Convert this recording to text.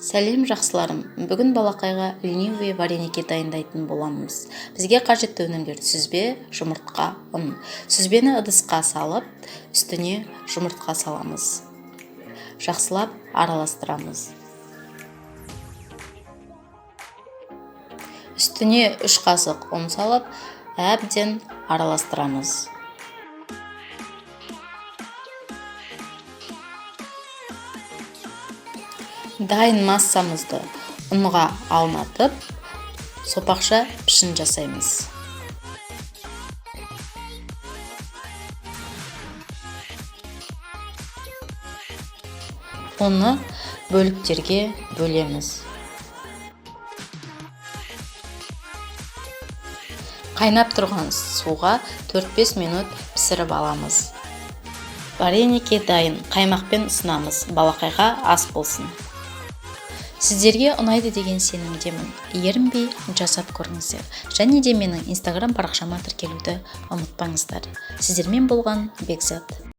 Сәлем жақсыларым, бүгін балақайға ленивый вареники дайындайтын боламыз. Бізге қажетті өнімдер сүзбе, жұмыртқа, ұн. Сүзбені ыдысқа салып, үстіне жұмыртқа саламыз. Жақсылап араластырамыз. Үстіне 3 қасық ұн салып, әбден араластырамыз. Дайын массамызды ұнға аунатып, сопақша пішін жасаймыз. Оны бөліктерге бөлеміз. Қайнап тұрған суға 4-5 минут пісіріп аламыз. Вареники дайын, қаймақпен ұсынамыз. Балақайға ас болсын. Сіздерге ұнайды деген сенімдемін. Ерінбей жасап көріңіздер. Және де менің Instagram парақшама тіркелуді ұмытпаңыздар. Сіздермен болған Бекзат.